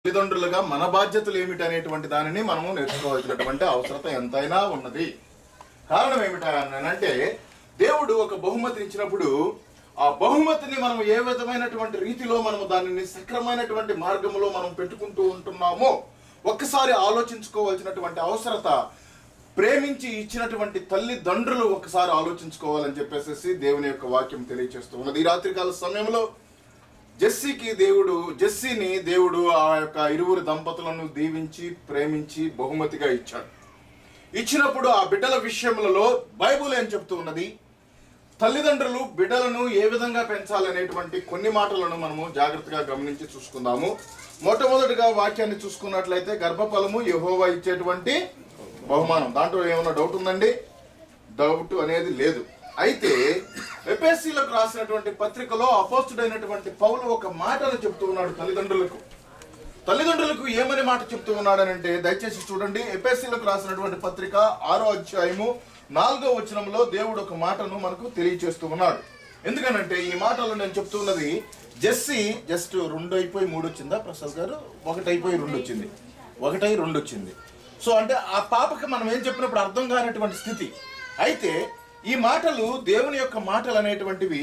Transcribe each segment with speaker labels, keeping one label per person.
Speaker 1: తల్లిదండ్రులుగా మన బాధ్యతలు ఏమిటి అనేటువంటి దానిని మనము నేర్చుకోవాల్సినటువంటి అవసరత ఎంతైనా ఉన్నది. కారణం ఏమిటంటే దేవుడు ఒక బహుమతిని ఇచ్చినప్పుడు ఆ బహుమతిని మనం ఏ విధమైనటువంటి రీతిలో మనము దానిని సక్రమైనటువంటి మార్గంలో మనం పెట్టుకుంటూ ఉంటున్నామో ఒక్కసారి ఆలోచించుకోవాల్సినటువంటి అవసరత ప్రేమించి ఇచ్చినటువంటి తల్లిదండ్రులు ఒకసారి ఆలోచించుకోవాలని చెప్పేసి దేవుని యొక్క వాక్యం తెలియజేస్తూ ఉన్నది. ఈ రాత్రికాల సమయంలో జెస్సీని దేవుడు ఆ యొక్క ఇరువురు దంపతులను దీవించి ప్రేమించి బహుమతిగా ఇచ్చాడు. ఇచ్చినప్పుడు ఆ బిడ్డల విషయములలో బైబుల్ ఏం చెప్తూ ఉన్నది, తల్లిదండ్రులు బిడ్డలను ఏ విధంగా పెంచాలనేటువంటి కొన్ని మాటలను మనము జాగ్రత్తగా గమనించి చూసుకుందాము. మొట్టమొదటిగా వాక్యాన్ని చూసుకున్నట్లయితే గర్భఫలము యెహోవా ఇచ్చేటువంటి బహుమానం. దాంట్లో ఏమైనా డౌట్ ఉందండి? డౌట్ అనేది లేదు. అయితే ఎఫెసీయులకు రాసినటువంటి పత్రికలో అపోస్తుడైనటువంటి పౌలు ఒక మాటను చెప్తూ ఉన్నాడు తల్లిదండ్రులకు ఏమని మాట చెప్తూ ఉన్నాడనంటే దయచేసి చూడండి. ఎఫెసీయులకు రాసినటువంటి పత్రిక 6వ అధ్యాయము 4వ వచనంలో దేవుడు ఒక మాటను మనకు తెలియజేస్తూ ఉన్నాడు. ఎందుకనంటే ఈ మాటలు నేను చెప్తున్నది జెస్సీ జస్ట్ 2 అయిపోయి 3 వచ్చిందా ప్రసాద్ గారు? 1 అయిపోయి 2 వచ్చింది, 1 అయి 2 వచ్చింది. సో అంటే ఆ పాపకి మనం ఏం చెప్పినప్పుడు అర్థం కానటువంటి స్థితి. అయితే ఈ మాటలు దేవుని యొక్క మాటలు అనేటువంటివి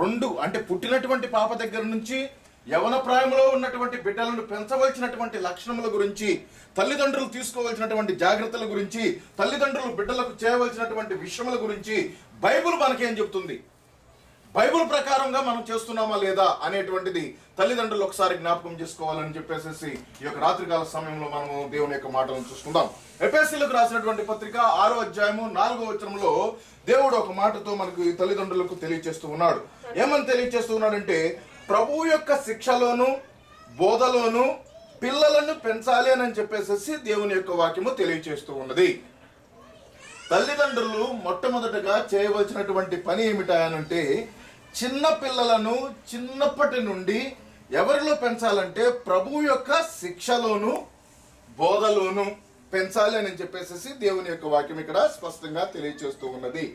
Speaker 1: 2 అంటే పుట్టినటువంటి పాప దగ్గర నుంచి యవన ప్రాయంలో ఉన్నటువంటి బిడ్డలను పెంచవలసినటువంటి లక్షణముల గురించి, తల్లిదండ్రులు తీసుకోవాల్సినటువంటి జాగ్రత్తల గురించి, తల్లిదండ్రులు బిడ్డలకు చేయవలసినటువంటి విషయముల గురించి బైబుల్ మనకేం చెప్తుంది, బైబుల్ ప్రకారంగా మనం చేస్తున్నామా లేదా అనేటువంటిది తల్లిదండ్రులు ఒకసారి జ్ఞాపకం చేసుకోవాలని చెప్పేసి ఈ యొక్క రాత్రికాల సమయంలో మనము దేవుని యొక్క మాటలను చూసుకుందాం. ఎఫెసీయులకు రాసినటువంటి పత్రిక 6వ అధ్యాయము 4వ వచనంలో దేవుడు ఒక మాటతో మనకు ఈ తల్లిదండ్రులకు తెలియజేస్తూ ఉన్నాడు. ఏమని తెలియజేస్తూ ఉన్నాడంటే ప్రభువు యొక్క శిక్షలోను బోధలోను పిల్లలను పెంచాలి అని చెప్పేసి దేవుని యొక్క వాక్యము తెలియజేస్తూ ఉన్నది. తల్లిదండ్రులు మొట్టమొదటగా చేయవలసినటువంటి పని ఏమిటంటే చిన్న పిల్లలను చిన్నప్పటి నుండి ఎవరిలో పెంచాలంటే ప్రభువు యొక్క శిక్షలోను బోధలోను పెంచాలి అని చెప్పేసి దేవుని యొక్క వాక్యం ఇక్కడ స్పష్టంగా తెలియజేస్తూ ఉన్నది.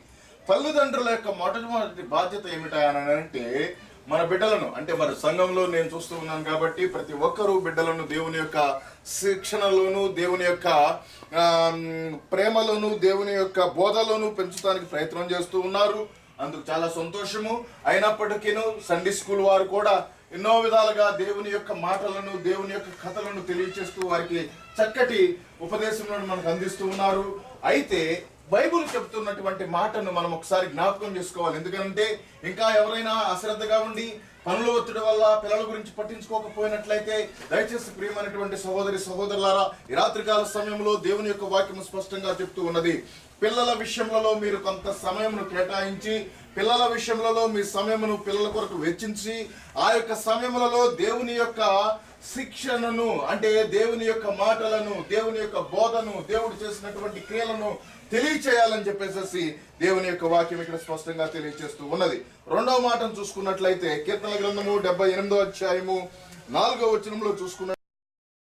Speaker 1: తల్లిదండ్రుల యొక్క మొట్టమొదటి బాధ్యత ఏమిటంటే మన బిడ్డలను, అంటే మన సంఘంలో నేను చూస్తూ ఉన్నాను కాబట్టి ప్రతి ఒక్కరూ బిడ్డలను దేవుని యొక్క శిక్షణలోను, దేవుని యొక్క ప్రేమలోను, దేవుని యొక్క బోధలోను పెంచడానికి ప్రయత్నం చేస్తూ ఉన్నారు. అందుకు చాలా సంతోషము. అయినప్పటికీ సండే స్కూల్ వారు కూడా ఎన్నో విధాలుగా దేవుని యొక్క మాటలను, దేవుని యొక్క కథలను తెలియచేస్తూ వారికి చక్కటి ఉపదేశములను మనకు అందిస్తూ ఉన్నారు. అయితే బైబుల్ చెప్తున్నటువంటి మాటను మనం ఒకసారి జ్ఞాపకం చేసుకోవాలి. ఎందుకంటే ఇంకా ఎవరైనా అశ్రద్ధగా ఉండి పనుల ఒత్తిడి వల్ల పిల్లల గురించి పట్టించుకోకపోయినట్లయితే దయచేసి ప్రియమైనటువంటి సహోదరి సహోదరులారా, ఈ రాత్రికాల సమయంలో దేవుని యొక్క వాక్యం స్పష్టంగా చెప్తూ ఉన్నది, పిల్లల విషయంలో మీరు కొంత సమయమును కేటాయించి, పిల్లల విషయంలో మీ సమయమును పిల్లల కొరకు వెచ్చించి, ఆ యొక్క సమయములలో దేవుని యొక్క శిక్షణను, అంటే దేవుని యొక్క మాటలను, దేవుని యొక్క బోధను, దేవుడు చేసినటువంటి క్రియలను తెలియచేయాలని చెప్పేసి దేవుని యొక్క వాక్యం ఇక్కడ స్పష్టంగా తెలియజేస్తూ ఉన్నది. 2వ మాటను చూసుకున్నట్లయితే కీర్తనల గ్రంథము 78వ అధ్యాయము 4వ వచనంలో చూసుకున్న